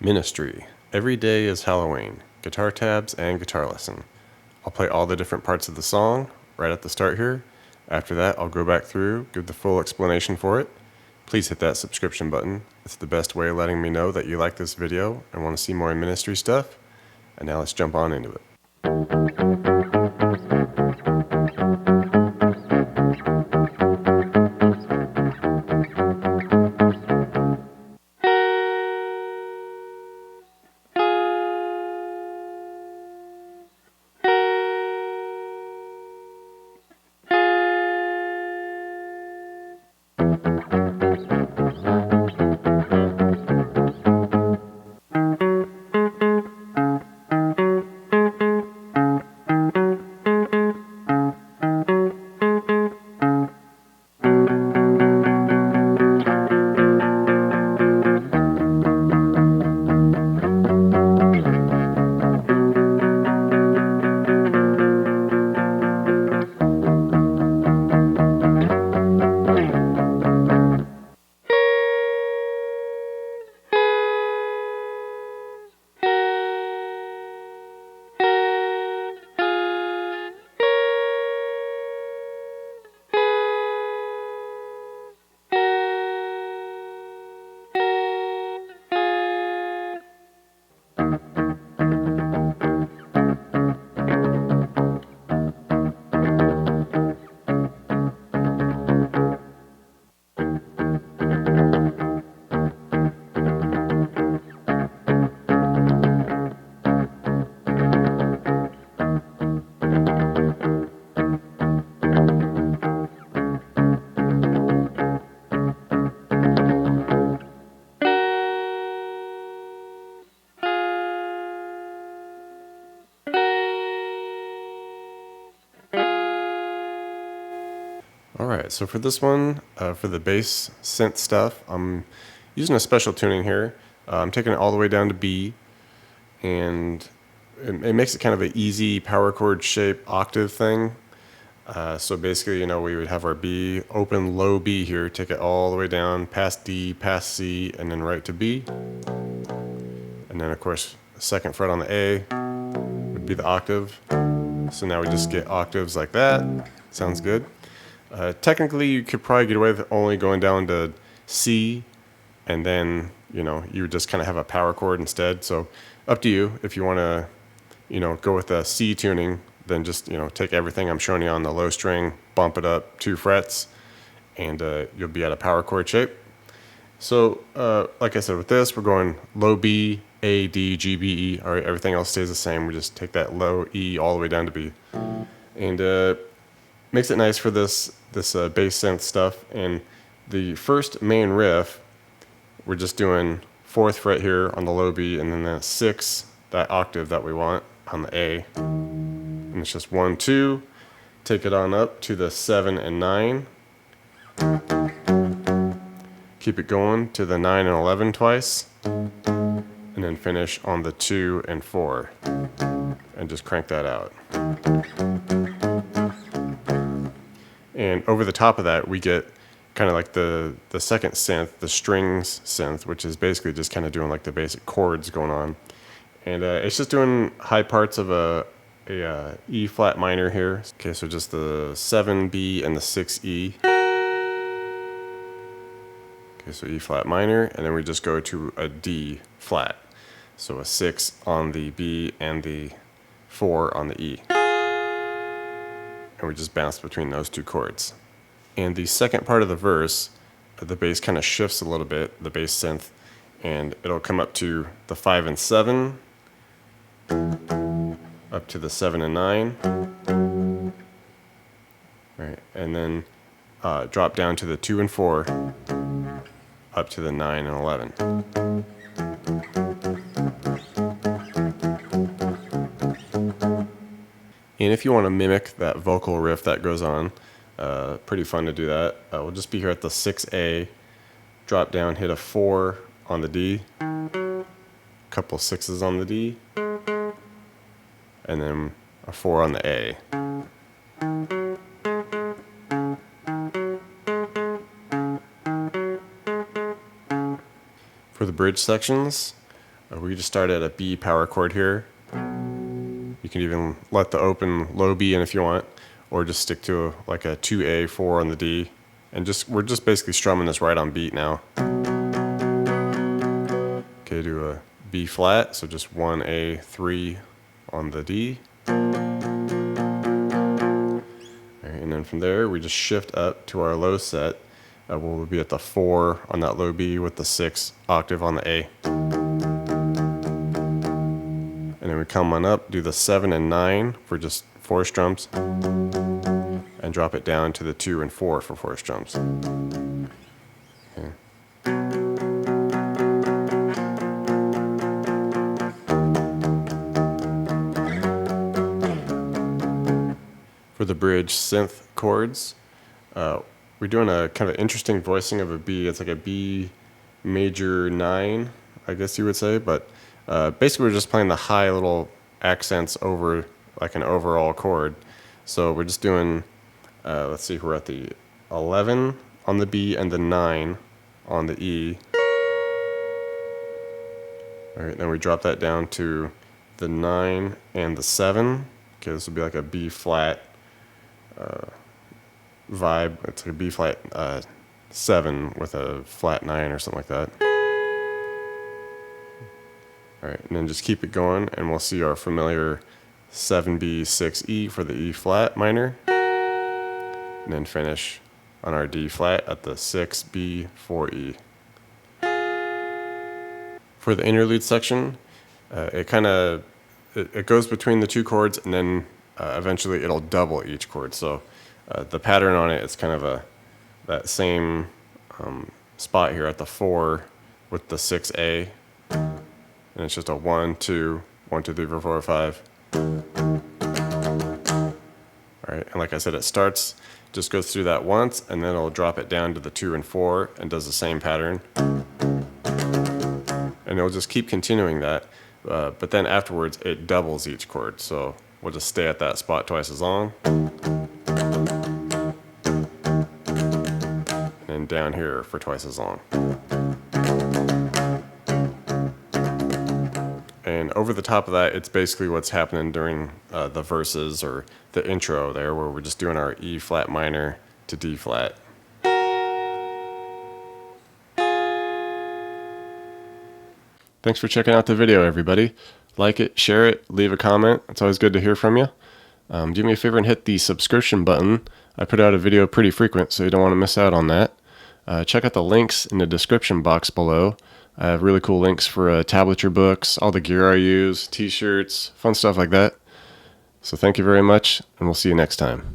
Ministry. Every day is Halloween. Guitar tabs and guitar lesson. I'll play all the different parts of the song right at the start here. After that, I'll go back through, give the full explanation for it. Please hit that subscription button. It's the best way of letting me know that you like this video and want to see more ministry stuff. And now let's jump on into it. Alright, so for this one, for the bass synth stuff, I'm using a special tuning here. I'm taking it all the way down to B, and it makes it kind of an easy power chord shape octave thing. So basically, we would have our B, open low B here, take it all the way down, past D, past C, and then right to B. And then of course, the second fret on the A would be the octave. So now we just get octaves like that. Sounds good. Technically, you could probably get away with only going down to C, and then, you would just kind of have a power chord instead. So up to you. If you want to, go with the C tuning, then just, take everything I'm showing you on the low string, bump it up 2 frets, and you'll be at a power chord shape. So, like I said, with this, we're going low B, A, D, G, B, E. All right, everything else stays the same. We just take that low E all the way down to B. And makes it nice for this bass synth stuff. And the first main riff, we're just doing 4th fret here on the low B, and then that 6, that octave that we want on the A. And it's just 1, 2, take it on up to the 7 and 9. Keep it going to the 9 and 11 twice, and then finish on the 2 and 4, and just crank that out. And over the top of that, we get kind of like the second synth, the strings synth, which is basically just kind of doing like the basic chords going on. And it's just doing high parts of a E flat minor here. Okay, so just the 7B and the 6E. Okay, so E flat minor, and then we just go to a D flat. So a 6 on the B and the 4 on the E. And we just bounce between those 2 chords. And the second part of the verse, the bass kind of shifts a little bit, the bass synth, and it'll come up to the 5 and 7, up to the 7 and 9, right, and then drop down to the 2 and 4, up to the 9 and 11. And if you want to mimic that vocal riff that goes on, pretty fun to do that. We'll just be here at the 6A, drop down, hit a 4 on the D, couple 6s on the D, and then a 4 on the A. For the bridge sections, We just start at a B power chord here. You can even let the open low B in if you want, or just stick to like a 2A, 4 on the D. And we're just basically strumming this right on beat now. Okay, do a B flat, so just 1A, 3 on the D. And then from there, we just shift up to our low set. We'll be at the 4 on that low B with the 6 octave on the A. And then we come on up, do the 7 and 9 for just 4 strums, and drop it down to the 2 and 4 for 4 strums. Okay. For the bridge synth chords, we're doing a kind of interesting voicing of a B. It's like a B major 9, I guess you would say, but basically we're just playing the high little accents over like an overall chord. So we're just doing, let's see, we're at the 11 on the B and the 9 on the E. All right, then we drop that down to the 9 and the 7. Okay, this will be like a B flat vibe. It's like a B flat 7 with a flat 9 or something like that. All right, and then just keep it going, and we'll see our familiar 7B 6E for the E flat minor, and then finish on our D flat at the 6B 4E. For the interlude section, it goes between the 2 chords, and then eventually it'll double each chord. So the pattern on it is kind of that same spot here at the 4 with the 6A, and it's just a 1, 2, 1, 2, 3, 4, 4, 5. All right, and like I said, it just goes through that once, and then it'll drop it down to the 2 and 4 and does the same pattern. And it'll just keep continuing that, but then afterwards it doubles each chord. So we'll just stay at that spot twice as long. And down here for twice as long. And over the top of that, it's basically what's happening during the verses or the intro there, where we're just doing our E flat minor to D flat. Thanks for checking out the video, everybody. Like it, share it, leave a comment. It's always good to hear from you. Do me a favor and hit the subscription button. I put out a video pretty frequent, so you don't want to miss out on that. Check out the links in the description box below. I have really cool links for tablature books, all the gear I use, t-shirts, fun stuff like that. So thank you very much, and we'll see you next time.